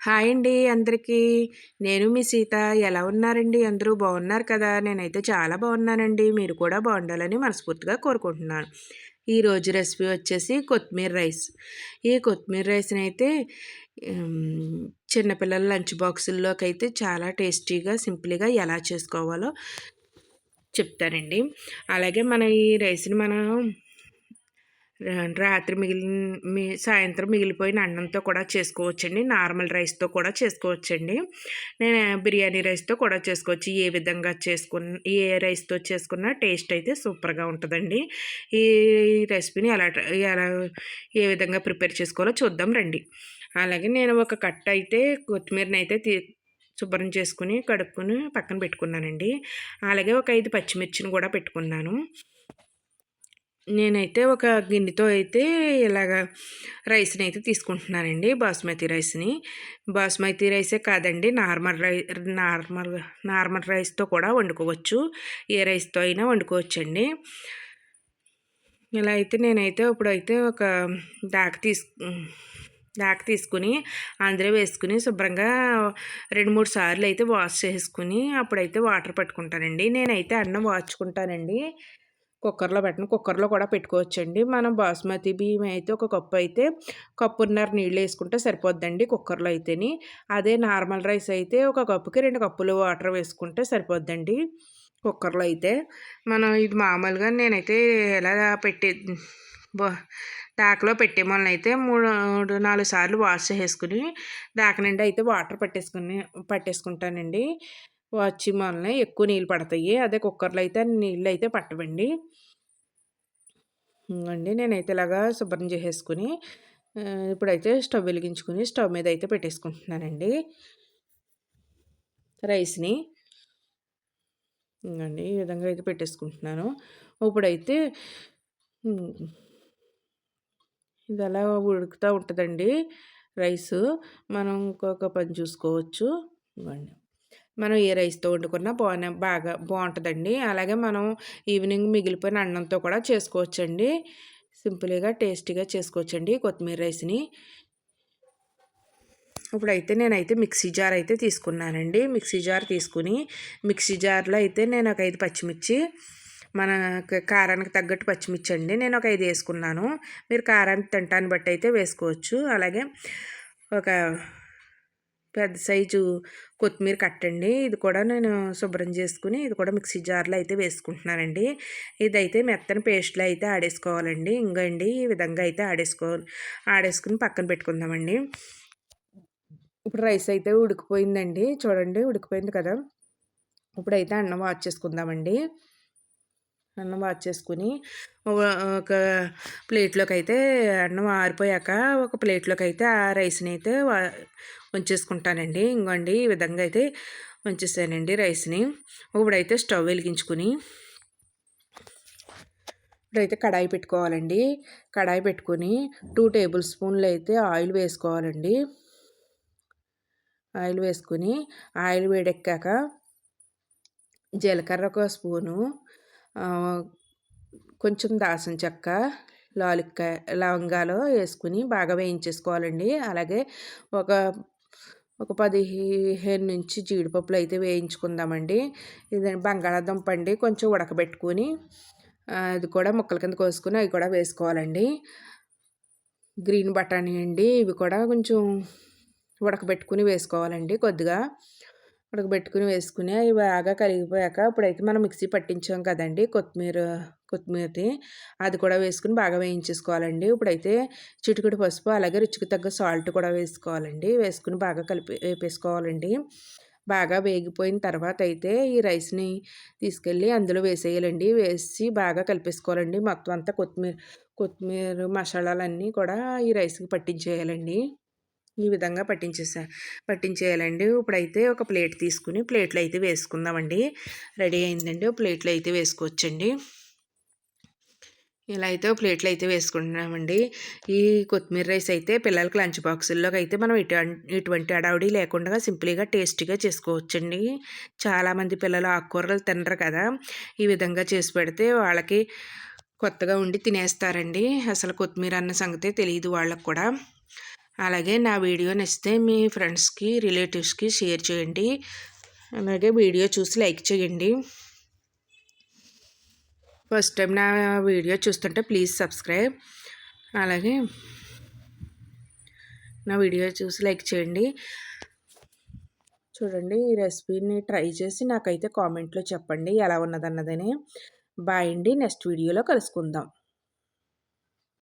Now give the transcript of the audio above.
Hi అండి అందరికీ. నేను మీ సీత. ఎలా ఉన్నారండి? అందరూ బాగున్నారు కదా? నేనైతే చాలా బాగున్నానండి. మీరు కూడా బాగుండాలని మనస్ఫూర్తిగా కోరుకుంటున్నాను. ఈరోజు రెసిపీ వచ్చేసి కొత్తిమీర రైస్. ఈ కొత్తిమీర రైస్‌నైతే చిన్నపిల్లల లంచ్ బాక్సుల్లోకైతే చాలా టేస్టీగా, సింపుల్‌గా ఎలా చేసుకోవాలో చెప్తానండి. అలాగే ఈ రైస్‌ని మనం రాత్రి సాయంత్రం మిగిలిపోయిన అన్నంతో కూడా చేసుకోవచ్చండి. నార్మల్ రైస్‌తో కూడా చేసుకోవచ్చండి. నేను బిర్యానీ రైస్‌తో కూడా చేసుకోవచ్చు. ఏ రైస్‌తో చేసుకున్నా టేస్ట్ అయితే సూపర్‌గా ఉంటదండి. ఈ రెసిపీని ఎలా ఏ విధంగా ప్రిపేర్ చేసుకోవాలో చూద్దాం రండి. అలాగే నేను ఒక కట్ట అయితే కొత్తిమీరనైతే శుభ్రం చేసుకొని, కడుక్కొని పక్కన పెట్టుకున్నానండి. అలాగే ఒక 5 పచ్చిమిర్చిని కూడా పెట్టుకున్నాను. నేనైతే ఒక గిన్నెతో అయితే ఇలాగా రైస్‌ని అయితే తీసుకుంటున్నానండి. బాస్మతి రైసే కాదండి, నార్మల్ రైస్‌తో కూడా వండుకోవచ్చు. ఏ రైస్‌తో అయినా వండుకోవచ్చండి. ఇలా అయితే నేనైతే ఇప్పుడైతే ఒక దాక తీసుకుని అందులో వేసుకుని శుభ్రంగా 2, 3 సార్లు అయితే వాష్ చేసుకుని అప్పుడైతే వాటర్ పట్టుకుంటానండి. నేనైతే అన్నం వార్చుకుంటానండి. కుక్కర్‌లో పెట్టను. కుక్కర్‌లో కూడా పెట్టుకోవచ్చండి. మనం బాస్మతి బియ్యం అయితే ఒక కప్పు అయితే కప్పున్నర నీళ్ళు వేసుకుంటే సరిపోద్దండి కుక్కర్‌లో అయితేని. అదే నార్మల్ రైస్ అయితే ఒక కప్పుకి 2 కప్పులు వాటర్ వేసుకుంటే సరిపోద్దండి కుక్కర్‌లో అయితే. మనం ఇది మామూలుగా నేనైతే ఎలా బ దాకలో పెట్టే మొలనైతే 3, 4 సార్లు వాష్ చేసుకుని దాక నిండా అయితే వాటర్ పట్టేసుకుంటానండి. వచ్చి మొలన ఎక్కువ నీళ్ళు పడతాయి. అదే కుక్కర్‌లో అయితే నీళ్ళు అయితే పట్టవండి. నేనైతే ఇలాగా శుభ్రం చేసేసుకుని ఇప్పుడైతే స్టవ్ వెలిగించుకుని స్టవ్ మీద అయితే పెట్టేసుకుంటున్నానండి రైస్‌ని. ఈ విధంగా అయితే పెట్టేసుకుంటున్నాను. ఇప్పుడైతే ఇది అలా ఉడుకుతూ ఉంటుందండి రైసు. మనం ఇంకొక పని చూసుకోవచ్చు. ఇవ్వండి. మనం ఏ రైస్‌తో వండుకున్నా బాగా బాగుంటుందండి. అలాగే మనం ఈవినింగ్ మిగిలిపోయిన అన్నంతో కూడా చేసుకోవచ్చండి. సింపుల్‌గా టేస్టీగా చేసుకోవచ్చండి కొత్తిమీర రైస్‌ని. ఇప్పుడైతే నేనైతే మిక్సీ జార్ అయితే తీసుకున్నానండి. మిక్సీ జార్ తీసుకుని మిక్సీ జార్లో అయితే నేను ఒక 5 పచ్చిమిర్చి, మన కారానికి తగ్గట్టు పచ్చిమిర్చి అండి నేను ఒక 5 వేసుకున్నాను. మీరు కారాన్ని తింటాన్ని బట్టి అయితే వేసుకోవచ్చు. అలాగే ఒక పెద్ద సైజు కొత్తిమీర కట్టండి. ఇది కూడా నేను శుభ్రం చేసుకుని ఇది కూడా మిక్సీ జార్లో అయితే వేసుకుంటున్నానండి. ఇదైతే మెత్తని పేస్ట్లో అయితే ఆడేసుకోవాలండి. ఇంగండి ఈ విధంగా అయితే ఆడేసుకుని పక్కన పెట్టుకుందామండి. ఇప్పుడు రైస్ అయితే ఉడికిపోయిందండి. చూడండి ఉడికిపోయింది కదా! ఇప్పుడైతే అన్నం వార్చేసుకుందామండి. అన్నం వార్చేసుకుని ఒక ప్లేట్లోకి అయితే అన్నం ఆరిపోయాక ఒక ప్లేట్లోకి అయితే ఆ రైస్ని అయితే ఉంచేసుకుంటానండి. ఇంకోండి ఈ విధంగా అయితే ఉంచేసానండి రైస్ని. ఇప్పుడైతే స్టవ్ వెలిగించుకుని ఇప్పుడైతే కడాయి పెట్టుకోవాలండి. కడాయి పెట్టుకుని 2 టేబుల్ స్పూన్లు అయితే ఆయిల్ వేసుకోవాలండి. ఆయిల్ వేసుకుని ఆయిల్ వేడెక్కాక జీలకర్ర ఒక స్పూను, కొంచెం దాల్చిన చెక్క, లవంగాలు వేసుకుని బాగా వేయించేసుకోవాలండి. అలాగే ఒక 15 నుంచి జీడిపప్పులు అయితే వేయించుకుందామండి. ఇది బంగాళాదుంప అండి, కొంచెం ఉడకబెట్టుకుని అది కూడా ముక్కల కింద కోసుకుని అవి కూడా వేసుకోవాలండి. గ్రీన్ బఠానీ అండి, ఇవి కూడా కొంచెం ఉడకబెట్టుకుని వేసుకోవాలండి. కొద్దిగా ఉడకబెట్టుకుని వేసుకుని అవి బాగా కరిగిపోయాక ఇప్పుడైతే మనం మిక్సీ పట్టించాం కదండి కొత్తిమీరది, అది కూడా వేసుకుని బాగా వేయించేసుకోవాలండి. ఇప్పుడైతే చిటికెడు పసుపు, అలాగే రుచికి తగ్గ సాల్ట్ కూడా వేసుకోవాలండి. వేసుకుని బాగా వేపేసుకోవాలండి. బాగా వేగిపోయిన తర్వాత అయితే ఈ రైస్ని తీసుకెళ్ళి అందులో వేసేయాలండి. వేసి బాగా కలిపేసుకోవాలండి. మొత్తం అంతా కొత్తిమీర మసాలాలన్నీ కూడా ఈ రైస్కి పట్టించేయాలండి. ఈ విధంగా పట్టించేయాలండి. ఇప్పుడైతే ఒక ప్లేట్ తీసుకుని ప్లేట్లో అయితే వేసుకుందామండి. రెడీ అయిందండి. ప్లేట్లో అయితే వేసుకోవచ్చండి. ఇలా అయితే ప్లేట్లో అయితే వేసుకుంటున్నామండి. ఈ కొత్తిమీర రైస్ అయితే పిల్లలకి లంచ్ బాక్సుల్లోకి అయితే మనం ఇటువంటి అడావిడి లేకుండా సింపుల్గా టేస్టీగా చేసుకోవచ్చండి. చాలామంది పిల్లలు ఆకుకూరలు తినరు కదా! ఈ విధంగా చేసి పెడితే వాళ్ళకి కొత్తగా ఉండి తినేస్తారండి. అసలు కొత్తిమీర అన్న సంగతే తెలియదు వాళ్ళకు కూడా. అలాగే నా వీడియో నచ్చితే మీ ఫ్రెండ్స్కి రిలేటివ్స్కి షేర్ చేయండి. అలాగే వీడియో చూసి లైక్ చేయండి. ఫస్ట్ టైం నా వీడియో చూస్తుంటే ప్లీజ్ సబ్స్క్రైబ్. అలాగే నా వీడియో చూసి లైక్ చేయండి. చూడండి, ఈ రెసిపీని ట్రై చేసి నాకైతే కామెంట్లో చెప్పండి ఎలా ఉన్నదన్నదని. బాయ్ అండి, నెక్స్ట్ వీడియోలో కలుసుకుందాం.